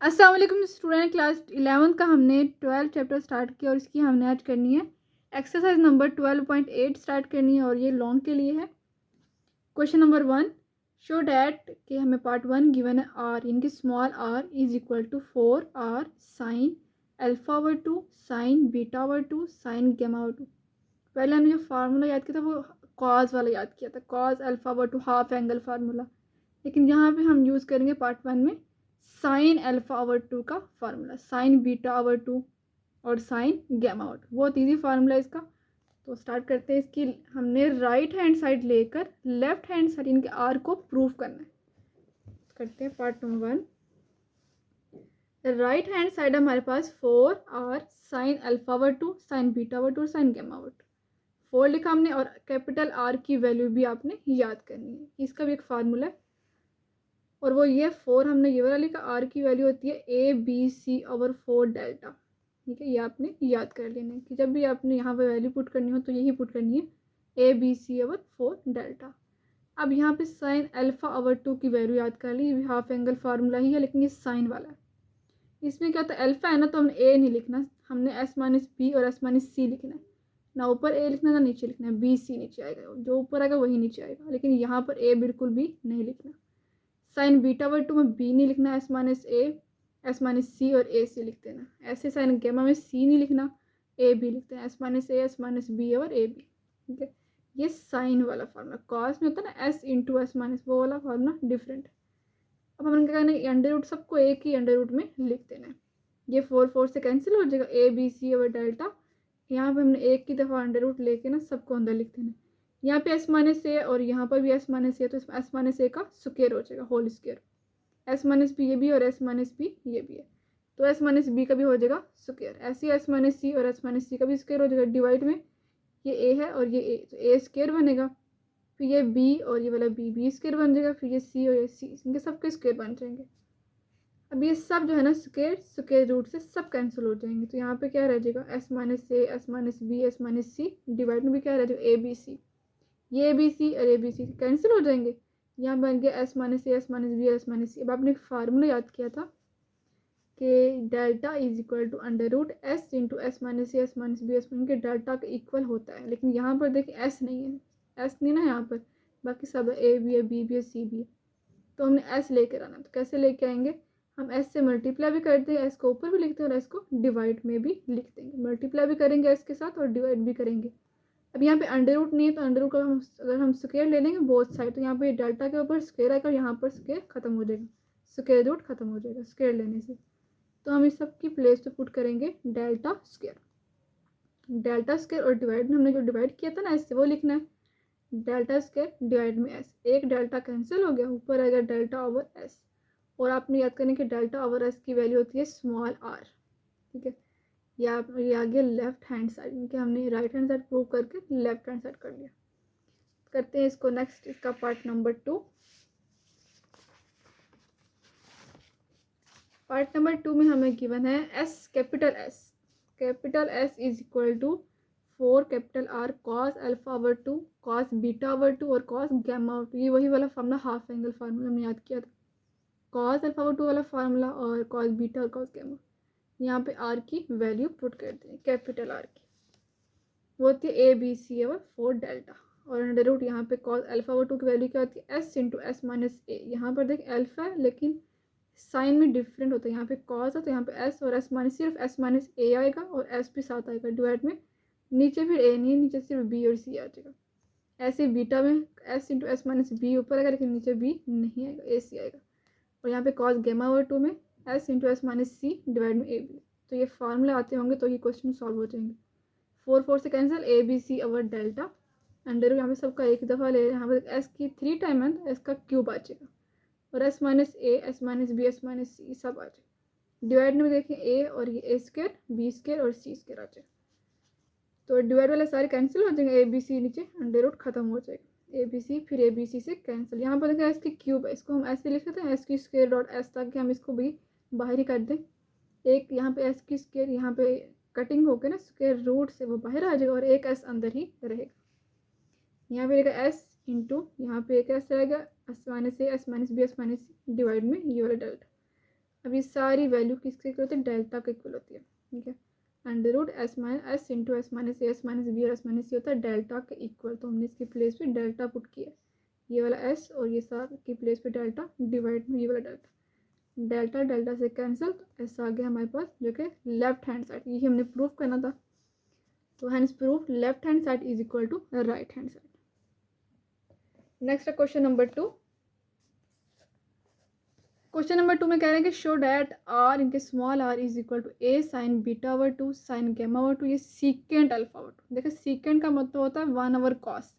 अस्सलाम वालेकुम student. Class 11 का हमने 12 चैप्टर स्टार्ट किया और इसकी हमने आज करनी है एक्सरसाइज नंबर 12.8 स्टार्ट करनी है और ये लॉन्ग के लिए है। क्वेश्चन नंबर 1, शो डैट कि हमें पार्ट 1 गिवन है आर इनकी small R is equal to 4 R sine alpha over 2 sine beta over 2 sine gamma over 2। पहले हमने जो फार्मूला याद किया था वो कॉज वाला याद किया था, cause alpha over 2 half angle formula. लेकिन यहाँ पे हम यूज़ करेंगे पार्ट 1 में साइन अल्फा ओवर 2 का फार्मूला, साइन बीटा ओवर 2 और साइन गामा ओवर 2। बहुत ईजी फार्मूला है इसका। तो स्टार्ट करते हैं। इसकी हमने राइट हैंड साइड लेकर लेफ्ट हैंड साइड इनके आर को प्रूव करना है। करते हैं part number 1। Right hand side हमारे पास 4 R sine alpha over 2 sine beta over 2 sine gamma over 2 4 लिखा हमने और कैपिटल आर की वैल्यू भी आपने याद करनी है। इसका भी एक फार्मूला है और वो ये 4 हमने ये वाला लिखा, आर की वैल्यू होती है A B C over 4 delta. ठीक है, ये आपने याद कर लेना है कि जब भी आपने यहाँ पे वैल्यू पुट करनी हो तो यही पुट करनी है A B C over 4 delta. अब यहाँ पे साइन अल्फा ओवर 2 की वैल्यू याद कर ली। हाफ एंगल फार्मूला ही है लेकिन ये साइन वाला है। इसमें क्या होता है, अल्फा है ना तो हमने ए नहीं लिखना, हमने एस माइनस बी और एस माइनस सी लिखना है। ना ऊपर ए लिखना ना नीचे लिखना है, बी सी नीचे आएगा, जो ऊपर आएगा वही नीचे आएगा। लेकिन यहाँ पर ए बिल्कुल भी नहीं लिखना। साइन बीटा ओवर 2 में बी नहीं लिखना, s minus A S minus सी और ए सी लिख देना। ऐसे साइन गामा में सी नहीं लिखना, ए बी लिखते हैं, S minus A S minus B और ए बी। ठीक है, ये साइन वाला फार्मूला। कॉस में होता है ना एस इंटू एस माइनस, वो वाला फार्मूला डिफरेंट। अब हम क्या करना है, अंडर रूट सबको एक ही अंडर रूट में लिख देना है। ये 4 से कैंसिल हो जाएगा, A B C over delta. यहाँ पे हमने एक की दफ़ा अंडर रूट लेके ना सबको अंदर लिख देना है। यहाँ पे एस माइनस ए और यहाँ पर भी एस माइनस ए, तो एस माइनस ए का स्क्वायर हो जाएगा, whole square. S minus B ये भी और एस माइनस बी ये भी है, तो एस माइनस बी का भी हो जाएगा स्क्वायर। ऐसे ही एस माइनस सी और एस माइनस सी का भी स्क्वायर हो जाएगा। डिवाइड में ये ए है और ये ए, तो ए स्क्वायर बनेगा। फिर ये बी और ये वाला बी स्क्वायर बन जाएगा। फिर ये सी और ये सी, इनके सबके स्क्वायर बन जाएंगे। अब ये सब जो है ना स्क्वायर रूट से सब कैंसिल हो जाएंगे। तो यहाँ पे क्या रह जाएगा, S minus A S minus B S minus C. Divide में भी क्या रह जाएगा, ए बी सी। ये ए बी सी और ए बी सी कैंसिल हो जाएंगे। यहाँ बन गया S minus A S minus B S minus c. अब आपने फार्मूला याद किया था कि delta is equal to under root s into S minus A S minus B S minus के डेल्टा का इक्वल होता है। लेकिन यहाँ पर देखिए एस नहीं है, एस नहीं ना यहाँ पर, बाकी सब ए भी है बी भी है सी भी है। तो हमने एस लेकर आना। तो कैसे लेके आएंगे, हम एस से मल्टीप्लाई भी करते हैं, एस को ऊपर भी लिखते हैं और एस को डिवाइड में भी लिख देंगे। मल्टीप्लाई भी करेंगे एस के साथ और डिवाइड भी करेंगे। अब यहाँ पे अंडर रूट नहीं है तो अंडर रूट का हम अगर हम स्क्वायर ले लेंगे बोथ साइड, तो यहाँ पे डेल्टा के ऊपर स्क्वायर आएगा और यहाँ पर स्क्वायर खत्म हो जाएगा, स्क्वायर रूट खत्म हो जाएगा स्क्वायर लेने से। तो हम इस सब की प्लेस पे पुट करेंगे डेल्टा स्क्वायर। डेल्टा स्क्वायर और डिवाइड में हमने जो डिवाइड किया था ना एस से, वो लिखना है डेल्टा स्क्वायर डिवाइड में एस। एक डेल्टा कैंसिल हो गया, ऊपर आएगा डेल्टा ओवर एस। और आपने याद करना कि डेल्टा ओवर एस की वैल्यू होती है स्मॉल आर। ठीक है, ये आ गया लेफ्ट हैंड साइड, इनके हमने राइट हैंड साइड प्रूव करके लेफ्ट हैंड साइड कर लिया। करते हैं इसको नेक्स्ट, इसका पार्ट नंबर 2। पार्ट नंबर 2 में हमें गिवन है S capital S is equal to 4 capital R cos alpha over 2 cos beta over 2 और कॉस गामा ओवर 2। ये वही वाला फार्मूला हाफ एंगल फार्मूला हमने याद किया था, कॉस अल्फा ओवर 2 वाला फार्मूला और कॉस बीटा और कॉस गामा। यहाँ पे आर की वैल्यू पुट करते हैं, कैपिटल आर की वो होती है A B C over 4 delta. और अंडर रूट यहाँ पे कॉस अल्फा ओवर 2 की वैल्यू क्या होती है, एस इंटू एस माइनस ए। यहाँ पर देख अल्फा है लेकिन साइन में डिफरेंट होता है, यहाँ पे कॉस है तो यहाँ पे एस और एस माइनस, सिर्फ एस माइनस ए आएगा और एस भी साथ आएगा। डिवाइड में नीचे फिर ए नहीं है, नीचे सिर्फ बी और सी आ जाएगा। ऐसे बीटा में S into S minus B ऊपर आएगा लेकिन नीचे बी नहीं आएगा, ए सी आएगा। और यहाँ पे कॉस गामा ओवर 2 में एस इंटू एस माइनस सी डिवाइड में ए बी। तो ये फार्मूला आते होंगे तो ये क्वेश्चन सॉल्व हो जाएंगे। 4 से cancel, A B C over delta under यहाँ पे सबका एक दफ़ा ले, यहाँ पे एस की 3 टाइम है तो एस का क्यूब आ जाएगा और S minus A S minus B S minus c सब आ जाएगा। डिवाइड में देखें ए और ये ए स्क्वायर बी स्क्वायर और सी स्क्वायर आ जाएगा। तो डिवाइड वाले सारे कैंसिल हो जाएंगे, ए बी सी नीचे अंडर रूट खत्म हो जाएगा, ए बी सी फिर ए बी सी से कैंसिल। यहाँ पर देखें एस की क्यूब है, इसको हम ऐसे लिख लेते हैं एस की स्क्वायर डॉट एस, ताकि हम इसको भी बाहर ही कर दें। एक यहाँ पे एस की स्क्वायर यहाँ पे कटिंग होकर ना स्क्वायर रूट से वो बाहर आ जाएगा और एक एस अंदर ही रहेगा। यहाँ पे रहेगा एस इंटू यहाँ पे एक एस रहेगा S minus A S minus B S minus C divide में ये वाला डेल्टा। अब ये सारी वैल्यू किसके इक्वल होती है, डेल्टा के इक्वल होती है, ठीक है। Under root s minus s into S minus ए, एस माइनस बी और एस माइनस सी होता है डेल्टा के इक्वल। तो हमने इसकी प्लेस पे डेल्टा पुट किया, ये वाला एस और ये सार की प्लेस पे डेल्टा डिवाइड में ये वाला डेल्टा, डेल्टा डेल्टा से कैंसिल, तो ऐसा आ गया हमारे पास जो कि लेफ्ट हैंड साइड, ये हमने प्रूफ करना था। तो hence proof left hand side is equal to right hand side. Next है क्वेश्चन नंबर 2। क्वेश्चन नंबर 2 में कह रहे हैं कि शो डैट आर इनके small R is equal to A sine beta over 2 sine gamma over 2, ये secant alpha over 2। देखिए secant का मतलब होता है 1 ओवर कॉस।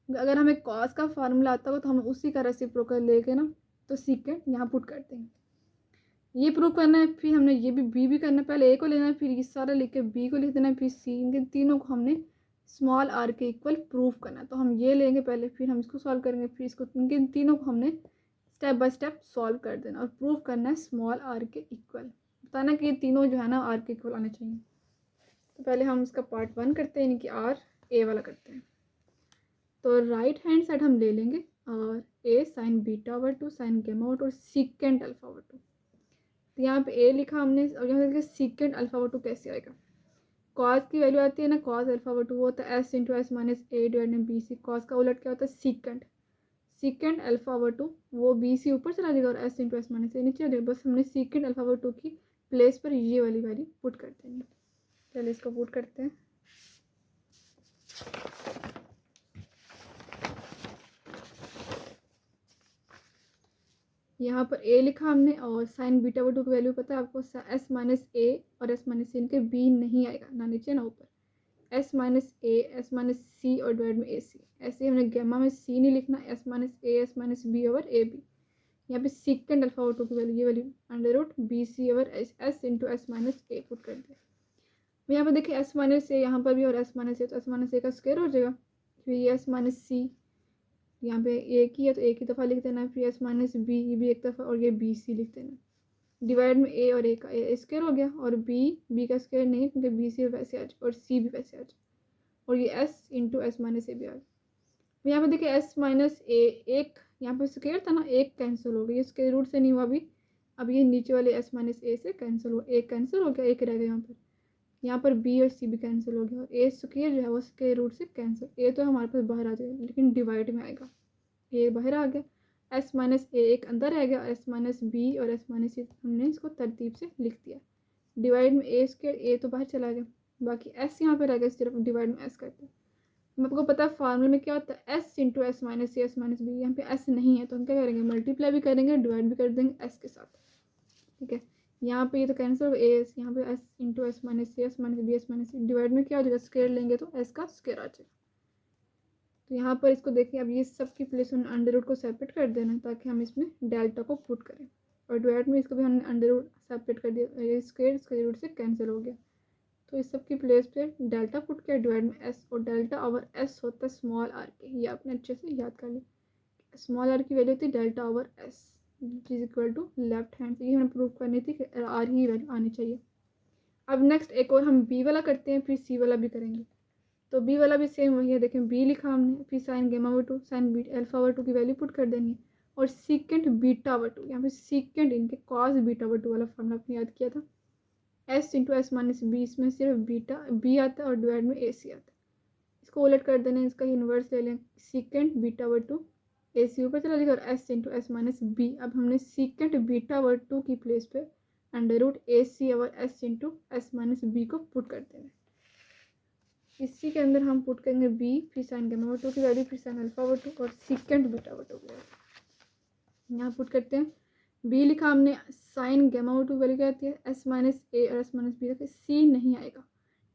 अगर हमें कॉस का फार्मूला आता हो तो हम उसी का रेसिप्रोकल लेके ना तो सीकेंट यहाँ पुट करते हैं। ये प्रूव करना है, फिर हमने ये भी बी करना है। पहले ए को लेना है, फिर ये सारा लिख के बी को लिख देना है, फिर सी, इनके तीनों को हमने स्मॉल आर के इक्वल प्रूव करना है। तो हम ये लेंगे पहले, फिर हम इसको सॉल्व करेंगे, फिर इसको इनके तीनों को हमने स्टेप बाय स्टेप सॉल्व कर देना और प्रूव करना है स्मॉल आर के इक्वल, बताना कि ये तीनों जो है ना आर के इक्वल आने चाहिए। तो पहले हम इसका पार्ट 1 करते हैं, यानी कि आर ए वाला करते हैं। तो राइट हैंड साइड हम ले लेंगे और a sine beta over 2 sine gamma over 2 और सीकेंट अल्फा ओवर 2। तो यहाँ पे ए लिखा हमने और यहाँ देखिए सीकेंट अल्फा ओवर 2 कैसे आएगा। कॉस की वैल्यू आती है ना, कॉस अल्फा ओवर 2 वो होता है S into S minus a divide में बी सी। कॉस का उलट क्या होता है, सीकेंट। सीकेंट अल्फा ओवर 2 वो बी सी ऊपर चला जाएगा और एस इंटू एस माइनस ए नीचे आ जाएगा। बस हमने सीकेंट अल्फा ओवर 2 की प्लेस पर ये वाली वैल्यू पुट कर देंगे। चलिए इसको पुट करते हैं। यहाँ पर ए लिखा हमने और साइन बीटा ओवर 2 की वैल्यू पता है आपको, एस माइनस ए और एस माइनस सी, इनके बी नहीं आएगा, ना नीचे ना ऊपर। एस माइनस ए, एस माइनस सी और डिवाइड में ए सी। ऐसे हमने गैमा में सी नहीं लिखना, s minus A, S minus b over a b. यहाँ पे सीकेंट अल्फा ओवर 2 की वैल्यू ये value under root b C over s into S minus a put कर दिया। यहाँ पे देखिए एस माइनस ए यहाँ पर भी और एस माइनस ए, तो एस माइनस ए का स्क्वायर हो जाएगा। फिर ये एस माइनस सी यहाँ पे एक ही है तो एक ही दफ़ा लिख देना, फिर एस माइनस बी ये भी एक दफ़ा और ये बी सी लिख देना। डिवाइड में ए और ए का ए स्क्वायर हो गया और बी का स्क्वायर नहीं क्योंकि बी सी वैसे आ जाए और सी भी वैसे आ जाए और ये एस इंटू एस माइनस ए भी आ जाए। यहाँ पे देखिए एस माइनस ए, एक यहाँ पे स्क्वायर था ना, एक कैंसिल हो गया, ये स्क्वायर रूट से नहीं हुआ अभी। अब ये नीचे वाले एस माइनस ए से कैंसिल हो, एक कैंसिल हो गया, एक रह गया यहाँ पर बी और सी भी कैंसिल हो गया और ए स्क्वायर जो है वो स्क्वायर रूट से कैंसिल। ए तो हमारे पास बाहर आ जाएगा लेकिन डिवाइड में आएगा, ए बाहर आ गया, एस माइनस ए एक अंदर रह गया, एस माइनस बी और एस माइनस सी हमने इसको तरतीब से लिख दिया। डिवाइड में ए स्क्वायर, ए तो बाहर चला गया, बाकी एस यहाँ पे रह गया, सिर्फ डिवाइड में एस करते हैं। आपको पता है फार्मूले में क्या होता है, S into S minus C S minus B. यहाँ पे एस नहीं है तो हम क्या करेंगे, मल्टीप्लाई भी करेंगे, डिवाइड भी कर देंगे एस के साथ, ठीक है। यहाँ पे ये तो कैंसिल हो गया, एस यहाँ पे s into S minus C S minus B S minus सी। डिवाइड में क्या हो जाएगा, स्क्वायर लेंगे तो एस का स्क्वायर आ जाएगा। तो यहाँ पर इसको देखिए, अब ये सब की प्लेस में अंडर रूट को सेपरेट कर देना ताकि हम इसमें डेल्टा को पुट करें और डिवाइड में इसको भी हमने अंडर रूट सेपरेट कर दिया, ये स्क्वायर रूट से कैंसिल हो गया। तो इस सब की प्लेस पे डेल्टा पुट किया, डिवाइड में एस और डेल्टा ओवर एस होता है स्मॉल आर के। ये आपने अच्छे से याद कर लिया, स्मॉल आर की वैल्यू होती है delta over S is equal to left hand. ये हमें प्रूव करनी थी कि आर ही वैल्यू आनी चाहिए। अब नेक्स्ट एक और हम बी वाला करते हैं, फिर सी वाला भी करेंगे। तो बी वाला भी सेम वही है, देखें बी लिखा हमने, फिर sine gamma over 2 sine beta alpha over 2 की वैल्यू पुट कर देनी है और सीकेंट बीटा ओवर 2, यहाँ पे सीकेंट इनके कॉस बीटा ओवर 2 वाला फॉर्मूला आपने याद किया था, S into S minus B, इसमें सिर्फ बीटा बी आता है और डिवाइड में ए सी आता है। इसको उलट कर देना, इसका इन्वर्स ले लें, secant beta over 2 a c ऊपर चला जाएगा और S into S minus b. अब हमने सीकेंट बीटा ओवर 2 की प्लेस पे under root a c over s into S minus b को पुट कर देना। इसी के अंदर हम पुट करेंगे बी, फिर साइन गैमा ओवर 2 की वैल्यू, फिर साइन अल्फा ओवर 2 और सीकेंट बीटा ओवर 2 की वैल्यू यहाँ पुट करते हैं। बी लिखा हमने, साइन गैमा ओवर 2 वैल्यू क्या आती है, एस माइनस ए और एस माइनस बी रखे, सी नहीं आएगा,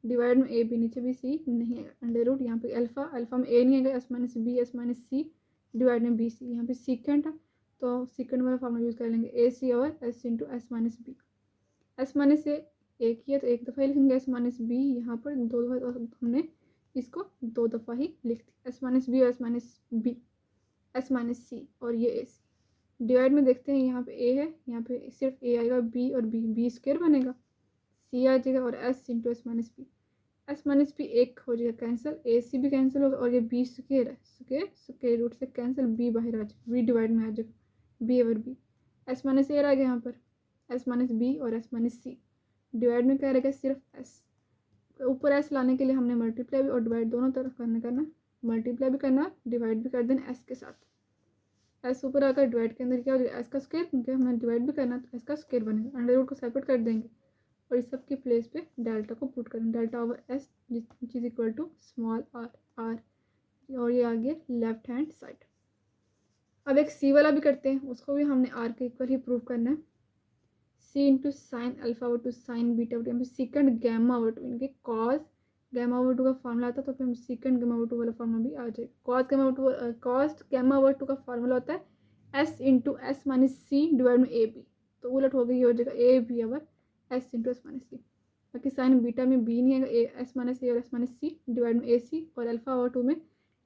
डिवाइड में ए बी, नीचे भी सी नहीं आएगा, अंडर रूट यहाँ पे अल्फा, अल्फा में ए नहीं आएगा, s minus B S minus सी डिवाइड में बी सी। यहाँ पे सीकेंट है तो सीकेंट वाला फॉर्मूला यूज़ कर लेंगे, a c over s into S minus B. S minus a एक ही है तो एक दफ़ा ही लिखेंगे, एस माइनस बी यहाँ पर दो दफ़ा, हमने इसको दो दफ़ा ही लिख दी, एस माइनस बी और S minus B, S minus सी और ये ए सी। डिवाइड में देखते हैं, यहाँ पे ए है, यहाँ पे सिर्फ ए आएगा, बी और बी, बी स्क्वायर बनेगा, सी आ जाएगा और S into S minus B, S minus B एक हो जाएगा कैंसिल, ए सी भी कैंसिल होगा और ये बी स्क्वायर है, स्क्वायर रूट से कैंसिल, बी बाहर आ जाएगा, बी डिवाइड में आ जाएगा, b over b, S minus a आ गया यहाँ पर एस माइनस बी और एस माइनस सी। डिवाइड में क्या रहेगा, सिर्फ एस। ऊपर एस लाने के लिए हमने मल्टीप्लाई भी और डिवाइड दोनों तरफ करना, मल्टीप्लाई भी करना, डिवाइड भी कर देना एस के साथ। एस ऊपर आकर डिवाइड के अंदर क्या हो जाएगा, एस का स्क्वायर, क्योंकि हमें डिवाइड भी करना तो एस का स्क्वायर बनेगा। अंडर रूट को सेपरेट कर देंगे और इस सब की प्लेस पे डेल्टा को पुट करेंगे, delta over S which is equal to small R, और ये आ गया लेफ्ट हैंड साइड। अब एक सी वाला भी करते हैं, उसको भी हमने आर के इक्वल ही प्रूव करना है। C into sine alpha over two sine beta over two, secant gamma over two, इनके कॉस गैमा ओवर टू का फॉर्मूला आता है, तो फिर हम सीकेंड गैमा ओवर टू वाला फॉर्मूला भी आ जाएगा। कॉस गैमा ओवर टू का फॉर्मूला होता है एस इंटू एस माइनस सी डिवाइड में ए बी, तो उलट हो गई, ये हो जाएगा ए b over s into S minus c. बाकी साइन बीटा में बी नहीं आएगा, एस माइनस ए और एस माइनस सी डिवाइड में ए सी, और अल्फा ओवर टू में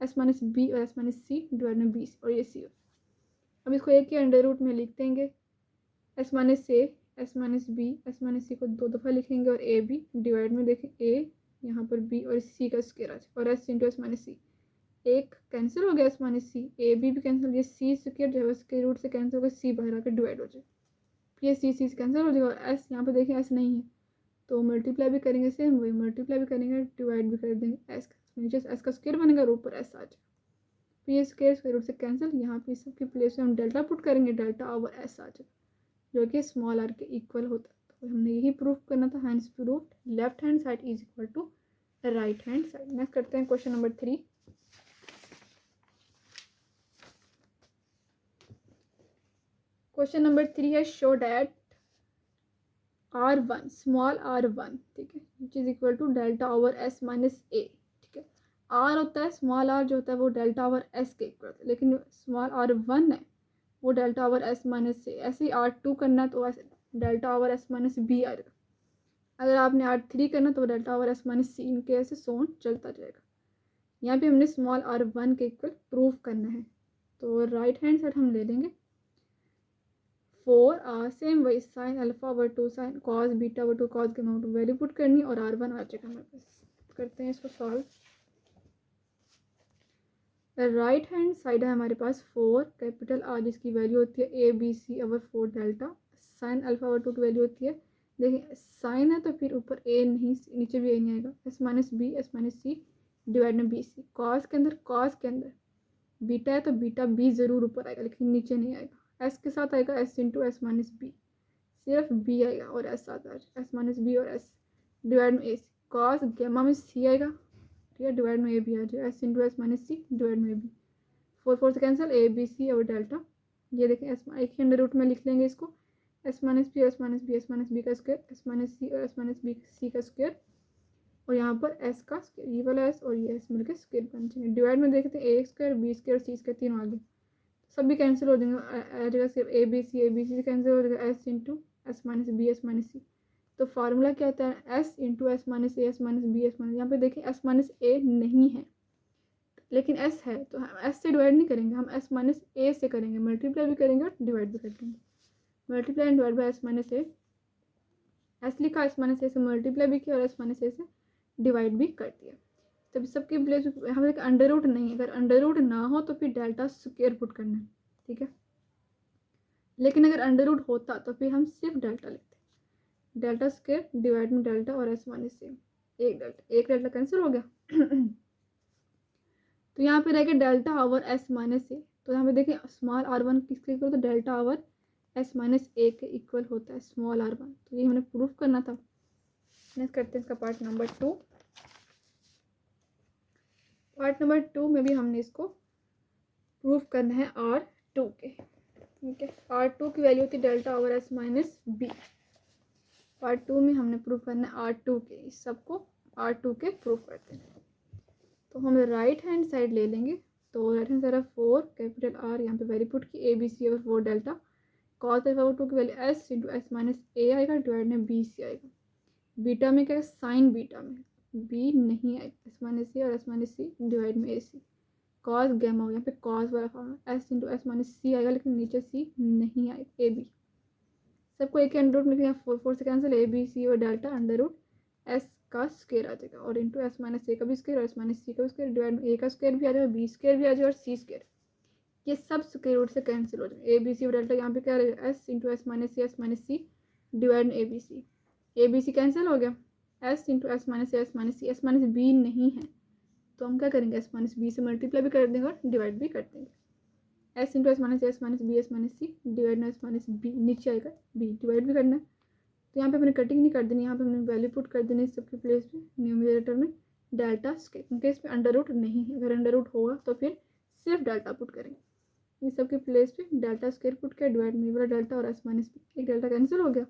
एस माइनस बी और एस माइनस सी डिवाइड में बी और ये सी। अब इसको एक ही अंडर रूट में लिख देंगे, s minus A S minus B S minus c को 2 दफ़ा लिखेंगे और ए बी डिवाइड में देखें ए यहाँ पर बी और सी का स्क्वायर आ जाए, और S into S minus C, एक कैंसिल हो गया S minus C, A B भी कैंसिल, ये सी स्क्वायर जो है उसके रूट से कैंसिल होकर सी बाहर आकर डिवाइड हो जाए, ये सी से कैंसिल हो जाएगा, और एस यहाँ पर देखें एस नहीं है तो मल्टीप्लाई भी करेंगे, सेम वही मल्टीप्लाई भी करेंगे, डिवाइड भी कर देंगे एस का, नीचे एस का स्क्वायर बनेगा और ऊपर एस आ जाए, तो ये स्क्वायर रूट से कैंसिल, यहाँ पे सबकी प्लेस में हम डेल्टा पुट करेंगे, डेल्टा ओवर एस आ जाएगा जो कि स्मॉल आर के इक्वल होता है। तो हमने यही प्रूफ करना था, hence proof left hand side is equal to right hand side. Next करते हैं क्वेश्चन नंबर 3। क्वेश्चन नंबर 3 है show that R1 small r1, ठीक है, which is equal to delta over S minus a, ठीक है। Are होता है, small are जो होता है वो डेल्टा ओवर एस के इक्वल होता है, लेकिन स्मॉल r1 है वो डेल्टा ओवर एस माइनस से, ऐसे ही R2 करना तो ऐसे delta over S minus B आएगा, अगर आपने R3 करना तो delta over S minus C, इनके ऐसे सोन चलता जाएगा। यहाँ पे हमने स्मॉल r1 के इक्वल प्रूव करना है, तो राइट हैंड साइड हम ले लेंगे 4 सेम वही sine alpha over two sine cos beta over two cos के अमाउंट वैल्यू पुट करनी और R1 आ जाएगा हमारे पास। करते हैं इसको सॉल्व। राइट हैंड साइड है हमारे पास 4 कैपिटल आर जिसकी वैल्यू होती है A B C over 4 delta, sine alpha over two की वैल्यू होती है, देखिए साइन है तो फिर ऊपर ए नहीं, नीचे भी ए नहीं आएगा, s minus B S minus सी डिवाइड में बी सी, कॉस के अंदर बीटा है तो बीटा बी ज़रूर ऊपर आएगा लेकिन नीचे नहीं आएगा, एस के साथ आएगा S into S minus B, सिर्फ बी आएगा और एस साथ आ जाएगा, एस माइनस बी और एस डिवाइड में ए सी, कॉस गैमा में सी आएगा, ठीक है, डिवाइड में ए बी आ जाएगा, एस इंटू एस माइनस सी डिवाइड में ए बी, 4 से कैंसिल, ए बी सी और डेल्टा, ये देखें एस एक ही अंडर रूट में लिख लेंगे इसको, S minus B S minus B S minus B का स्क्वायर, एस माइनस सी और एस माइनस बी सी का स्क्वायर, और यहाँ पर एस का स्क्वायर, ये वाला एस और ये एस मिलकर स्क्वायर बन जाएंगे। डिवाइड में देखते हैं ए स्क्वायर बी स्क्वायर सी स्क्वायर तीनों आ गए, सभी कैंसिल हो जाएंगे, आ जाएगा सिर्फ ए बी सी से कैंसिल हो जाएगा, s into S minus B S minus c, तो फार्मूला क्या होता है S into S minus A S minus B S minus, यहाँ पे देखिए एस माइनस ए नहीं है लेकिन एस है, तो हम एस से डिवाइड नहीं करेंगे, हम एस माइनस ए से करेंगे, मल्टीप्लाई भी करेंगे और डिवाइड भी कर देंगे, multiply and divide by S minus A, S लिखा एस माइनस ए से मल्टीप्लाई भी किया और एस माइनस ए से डिवाइड भी कर दिया। तब सबके प्लेस हम देखिए अंडर रूट नहीं है, अगर अंडर रूट ना हो तो फिर डेल्टा स्क्वायर पुट करना है, ठीक है, लेकिन अगर अंडर रूट होता तो फिर हम सिर्फ डेल्टा लिखते, डेल्टा स्क्वायर डिवाइड में डेल्टा और एस माइनस ए, एक डेल्टा कैंसिल हो गया तो यहाँ पे रहेगा डेल्टा ओवर एस माइनस ए, तो यहाँ पे देखिए स्मॉल r1 किसके इक्वल, तो डेल्टा ओवर एस माइनस ए के इक्वल होता है स्मॉल r1, तो ये हमने प्रूफ करना था। नेक्स्ट करते हैं इसका पार्ट नंबर 2। पार्ट नंबर 2 में भी हमने इसको प्रूफ करना है R2 के, ठीक है, R2 की वैल्यू होती है delta over S minus B, part 2 में हमने प्रूफ करना है R2 के, इस सबको R2 के प्रूफ करते हैं। तो हम राइट हैंड साइड ले लेंगे, तो right hand side 4 capital R, यहाँ पे वैल्यू पुट की a B C over 4 delta, cos alpha over 2 की value s into S minus a आएगा डिवाइड में बी सी आएगा, बीटा में क्या है साइन बीटा में बी नहीं आएगा, एस माइनस सी और एस माइनस सी डिवाइड में ए सी, कॉस गैमा हो, यहाँ पे कॉस वाला formula s into S minus c आएगा लेकिन नीचे सी नहीं आएगा, ए बी सबको एक अंडर रूट में लिखेंगे, 4 से कैंसिल, ए बी सी और डेल्टा अंडर रूट एस का स्क्वायर आ जाएगा और इंटू एस माइनस ए का भी स्क्वायर और एस माइनस सी का भी स्क्वायर, डिवाइड में ए का स्क्वायर भी आ जाएगा, बी स्क्वायर भी आ जाएगा और सी स्क्वायर, ये सब स्क्वायर रूट से कैंसिल हो जाएगा, ए बी सी और डेल्टा, यहाँ पे क्या रहेगा एस इंटू एस माइनस सी डिवाइड में ए बी सी कैंसिल हो गया, s into S minus s minus b नहीं है तो हम क्या करेंगे, एस माइनस बी से मल्टीप्लाई भी कर देंगे और डिवाइड भी कर देंगे। S into S minus B S minus सी डिवाइड में एस माइनस बी, नीचे आएगा बी, डिवाइड भी करना है। तो यहाँ पे हमने कटिंग नहीं कर देनी, यहाँ पे हमने वैल्यू पुट कर देनी सबके प्लेस पे न्यूमरेटर में डेल्टा स्क्वायर, क्योंकि इस पर अंडर रूट नहीं है, अगर अंडर रूट होगा तो फिर सिर्फ डेल्टा पुट करेंगे। इस सबके प्लेस पे डेल्टा स्क्वायर पुट किया, डिवाइड में वाला डेल्टा और एस माइनस बी, एक डेल्टा कैंसिल हो गया,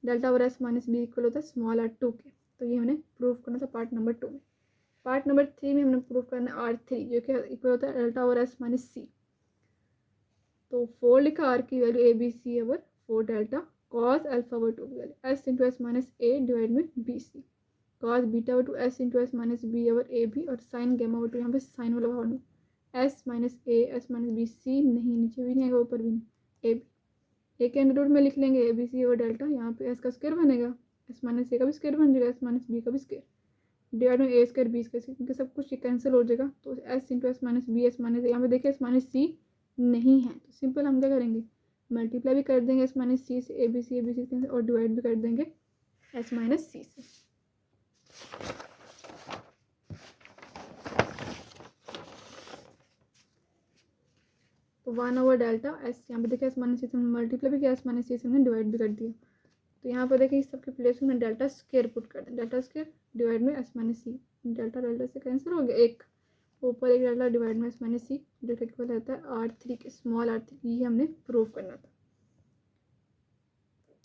डेल्टा और एस माइनस बी इक्वल होता है स्मॉल आर 2 के। तो ये हमने प्रूव करना था पार्ट नंबर 2 में। पार्ट नंबर 3 में हमने प्रूव करना है R3 जो कि इक्वल होता है डेल्टा और एस माइनस सी। तो 4 लिखा, आर की value a B C over 4 delta cos alpha over 2 की value s into S minus a divide में b c, cos beta over 2 s into S minus b over a b, और sine gamma over 2, यहाँ पे sine वाला भाव s minus A S minus b c नहीं, नीचे भी नहीं आएगा ऊपर भी नहीं, ए बी, ए के अंडर रूट में लिख लेंगे A B C over delta, यहाँ पे एस का स्क्वायर बनेगा, एस माइनस ए का भी स्क्वायर बन जाएगा, एस माइनस बी का भी स्क्वायर, डिवाइड में ए स्क्वायर बी स्क्वायर, क्योंकि सब कुछ कैंसिल हो जाएगा। तो S into S minus B S minus, यहाँ पे देखिए एस माइनस सी नहीं है तो सिंपल हम क्या करेंगे, मल्टीप्लाई भी कर देंगे एस माइनस सी से, ए बी सी कैंसिल, और डिवाइड भी कर देंगे एस माइनस सी से। तो 1 ओवर डेल्टा एस, यहाँ पे देखिए एस माइनस सी से मल्टीप्लाई भी किया, एस माइनस सी से हमने डिवाइड भी कर दिया। तो यहाँ पर देखिए इस सबके प्लेस में डेल्टा स्क्वायर पुट कर दें, डेल्टा स्क्वायर डिवाइड में एस माइनस सी, डेल्टा डेल्टा से कैंसिल हो गया, एक ऊपर एक डेल्टा डिवाइड में एस माइनस सी, डेल्टा इक्वल रहता है R3 के, स्मॉल R3, ये हमने प्रूव करना था।